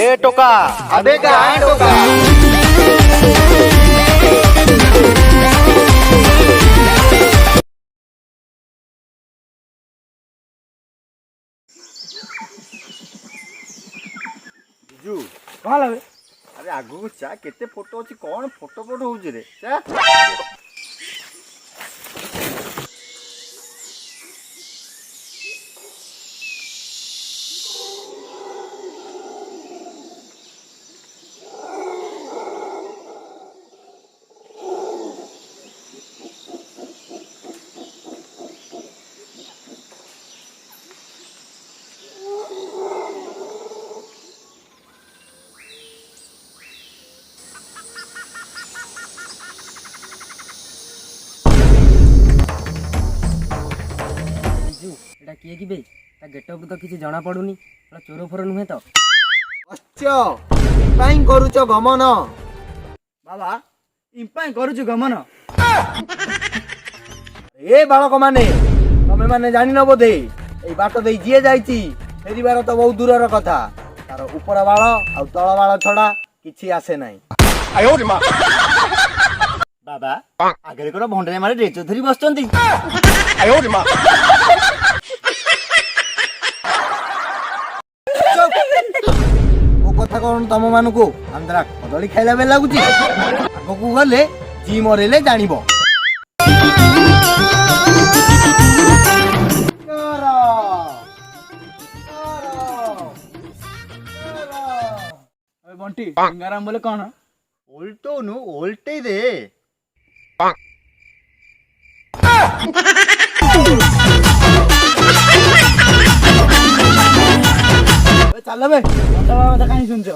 ए टोका अबे कहाँ है टोका? बिजू कहाँ लगे? अरे आगु चा केते फोटो अछि कोन फोटो होउछ रे चा एटा किए कि बे ता गेटअप तो किछि जଣା पडुनी पूरा चोर फोर नुहे तो काई करूच गमन? बाबा इम्पाई करूछु गमन। ए बालक माने तमे माने जानि न बोधे एई बाट देई जिए जाईची फेरिबार तो बहुत दूरर कथा तार ऊपर बाळ आ तळ बाळ छडा किछि आसे नाही। बाबा आगे कोन भंडरे मारे रेचो धरी बसचंती ओ कथा कोन तम मानको आंध्रा कदली खाइला बे लागुची आगकू गले जी मरेले जानिबो। अबे बंटी गंगाराम बोले कौन? उल्टो नु उल्टे दे चल बे बाबा कहीं सुनछ?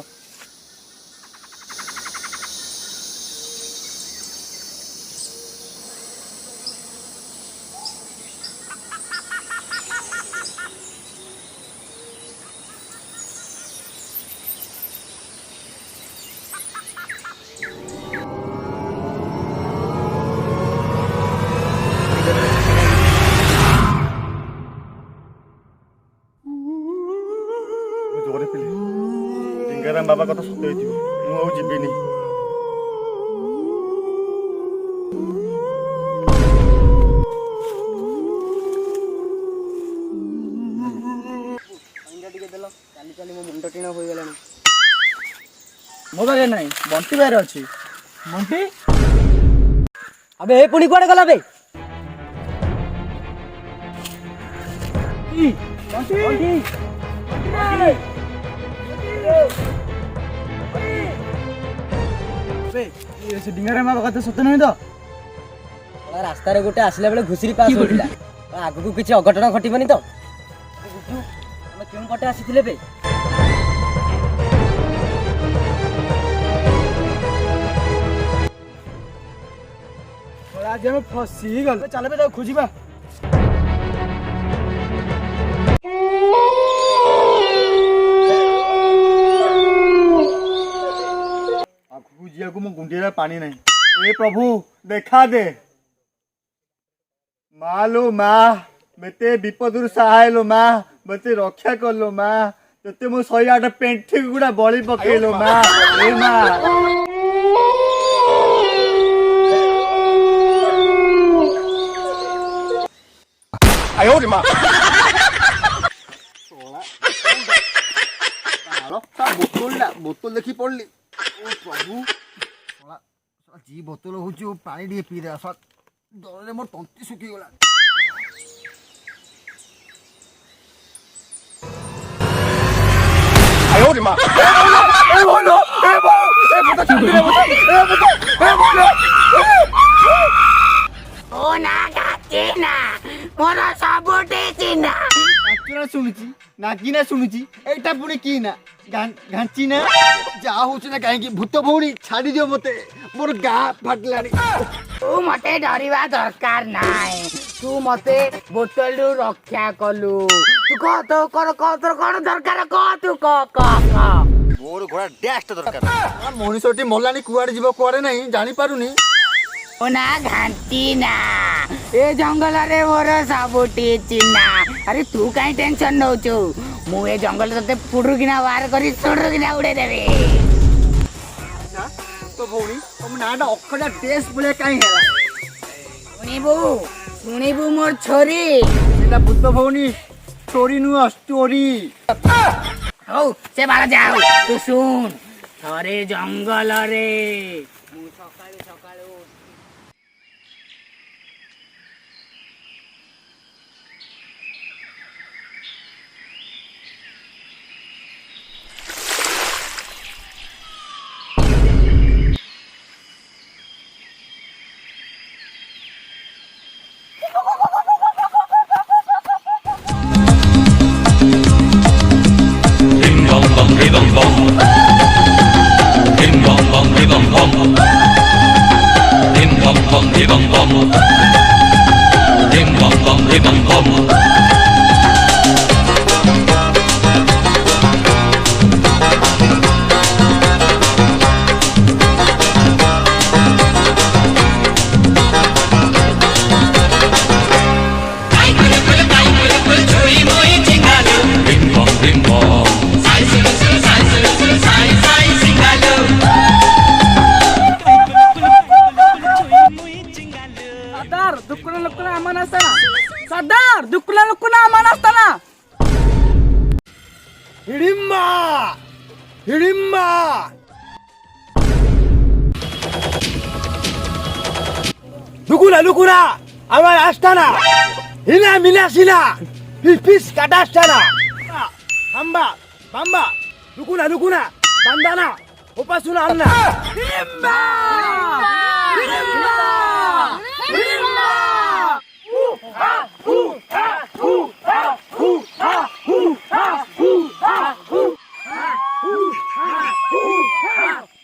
जोरे पिले टिंगाराम बाबा कथा सत्य होइथिबो मु आउ जिबिनी अंगा टिके देलो चाली चाली मो मुंड टिना होई गेलानी। मो बागे नहीं बंटी बाहर अछि। बंटी अबे ए पुणी कोडे गला बे? ई बंटी बंटी बे ये से डिंगाराम बाबा कथा सत्य नहीं तो? रास्ता रे गोटे आसला बेले घुसरी पास होइला आगु को किछि अघटन घटिबनी तो हम केउ पटे आसीथिले बे? आज हम फसी गल चल बे खोजिबा। आगु जिया को मो गुंडीरा पानी नहीं ए प्रभु देखा दे मालो माँ मते विपदुर सहाय लो माँ मते रक्षा कर लो माँ तते मो 108 पेंठी गुडा बळी पकेलो माँ ए माँ आयो रे माँ बोतल देखी पड़ली ओ प्रभु जी बोतल हूँ पानी टे पी दे डर मोर तंती सुखी गला। नागिना शुणुची एटा पुणी की ना घांची ना जा होछ ना काहे की भूत भौणी छाड़ी दियो मते मोर गा फाटलानी। तू मते डरिवा दरकार नाय तू मते बोतल रु रक्षा कलु तू कह तो कर तोर कोन दरकार कह तू कह मोर घोड़ा डैश दरकार मनीषटी मलानी कुआडे जीव कुआडे नहीं जानी पारुनी ମୋ ନା ଘାଣ୍ଟି ନା ଏ ଜଙ୍ଗଲରେ ମୋର ସବୁଠି ଚିହ୍ନା। ଆରେ ତୁ କାହିଁ ଟେନସନ ନଉଛୁ? ମୁଁ ଏ ଜଙ୍ଗଲ ତତେ ପୁଡୁକିନା ବାହାର କରି ସୁଡୁକିନା ଉଡେଇଦେବି। ତ ଭଉଣୀ ତମ ନାଁଟା ଅଖଟା ଡ୍ରେସ୍ ଭଳିଆ କାହିଁ ହେଲା? ଶୁଣିବୁ ମୋର ଛୋରି। ସେଟା ଭୂତ ଭଉଣୀ ଷ୍ଟୋରି ନୁହଁ ଷ୍ଟୋରି। ହଉ ସେ ବାଳ ଯାଉ ତୁ ଶୁଣ। ଥରେ ଜଙ୍ଗଲରେ ମୁଁ ସକାଳୁ ସକାଳୁ লুকুনা আমার আস্তানা হিনা মিনা সিনা পিস কাটা আস্তানা হাম্বা বাম্বা লুকুনা বান্দানা উপাসনা আন্না হিড়িম্বা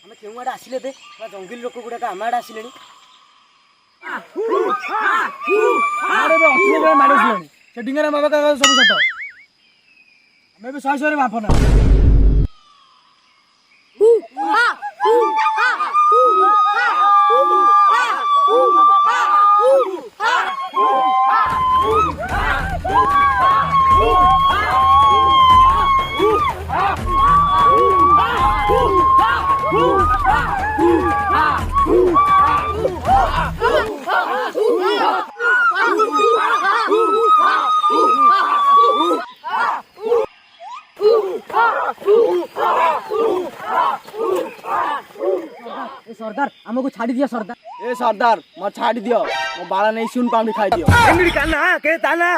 ଆମେ କେଉଁ ଆଡେ ଆସିଲେ ବେ? ଜଙ୍ଗଲି ଲୋକ ଗୁଡାକ ଆମ ଆଡେ ଆସିଲେଣି। ସେ ଡିଙ୍ଗରା ବାବା କାକା ସବୁ ସତ। ଆମେ ବି ଶହେ ଶହେରେ ବାପ ନା। सरदार हमको छाड़ी दिया सरदार। ए सरदार मत छाड़ी दियो मो बाला नहीं सुन पाउंडी खाई दियो। एंगड़ी काना के ताना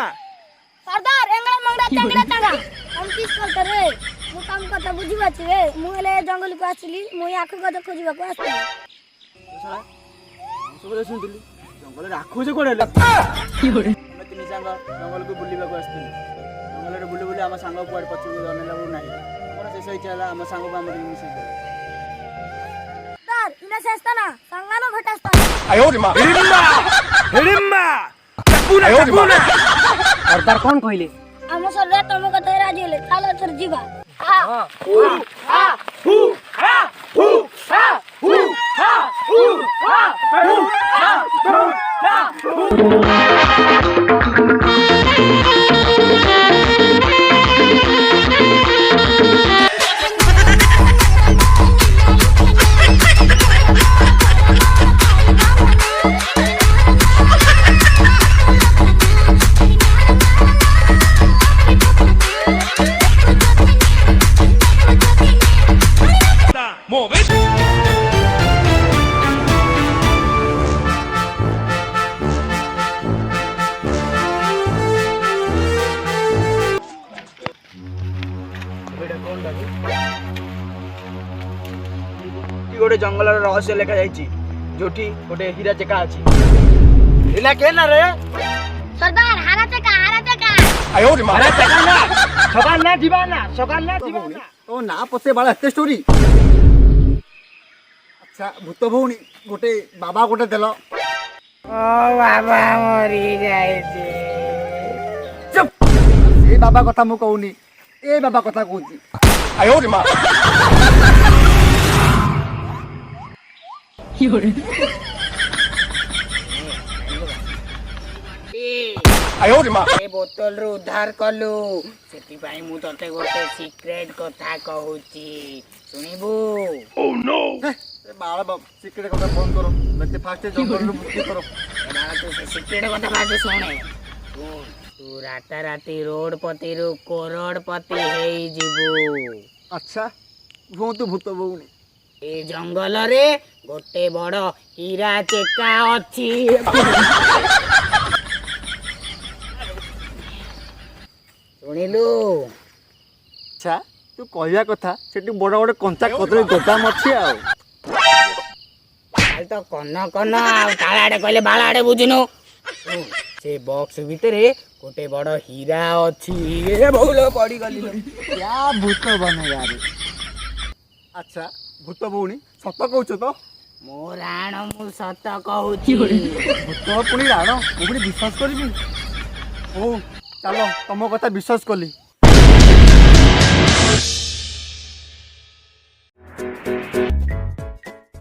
सरदार एंगड़ा मंगड़ा चंगड़ा चंगा हम किस करते रे मु काम करता बुझी बाची रे मु एले जंगल को आसिली मु आखु गद खोजिबा को आस्ती सब सुनतली जंगल राखो जे कोडे की कोडे हम तीन संग जंगल को बुलिबा को आस्ती जंगल रे बुली बुली हम संग पुआर पछु जनेला बु नाही कोन से सही चला हम संग बा मरी मिसी सर इना सेस्ताना संगानो भटास्ता आयो रे मां हिड़िम्बा चपुना सरदार कौन कहले? हम सरदार तुम कते राजी होले चलो सर जीवा गोटे जंगल रहस्य लेखा जाइछि जोठी गोटे हीरा चेका अछि। इला के ना रे सरदार हारा चका आयो रे मां सकाल ना जीवाना तो ना पसे बाला एते स्टोरी। अच्छा भूत भौणी गोटे बाबा गोटे देल। ओ बाबा मरी जाइछे। चुप से बाबा कथा मु कहूनी ए बाबा कथा कहूची। आयो रे मां ଏ ବୋତଲରୁ ଉଦ୍ଧାର କଲୁ ସେଥିପାଇଁ ମୁଁ ତତେ ଗୋଟେ ସିକ୍ରେଟ କଥା କହୁଛି ଶୁଣିବୁ। ବାଳ ସିକ୍ରେଟ କଥା ବନ୍ଦ କର ମତେ ଫାଷ୍ଟ ଜଙ୍ଗଲରୁ ମୁକ୍ତି କର। ଏবার ତୁ ସେ ସିକ୍ରେଟ କଥା ଫାଷ୍ଟ ଶୁଣେ। ତୁ ରାତାରାତି ରୋଡପତିରୁ କରୋଡପତି ହେଇଯିବୁ। ଆଚ୍ଛା କୁହନ୍ତୁ ଭୂତ ଭଉଣୀ। ଏ ଜଙ୍ଗଲରେ ଗୋଟେ ବଡ ହୀରା ଚେକା ଅଛି। ଶୁଣିଲୁ? ଆଚ୍ଛା ତୁ କହିବା କଥା ସେଠି ବଡ ବଡ କଞ୍ଚା କଦଳୀ ଗୋଦାମ ଅଛି ଆଉ। ତାହେଲେ ତ କନ କନ ଆଉ ତାଳ ଆଡେ କହିଲେ ବାଳ ଆଡେ ବୁଝୁନୁ। ସେ ବକ୍ସ ଭିତରେ ଗୋଟେ ବଡ ହୀରା ଅଛି। ବହୁ ଲୋକ ପଡିଗଲି। ଭୂତ ବନେଗାରେ। ଆଚ୍ଛା ଭୂତ ଭଉଣୀ ସତ କହୁଛ ତ? ମୋ ରାଣ ମୁଁ ସତ କହୁଛି। ଭୂତ ପୁଣି ରାଣ ମୁଁ ପୁଣି ବିଶ୍ୱାସ କରିବି। ହଉ ଚାଲ ତମ କଥା ବିଶ୍ୱାସ କଲି।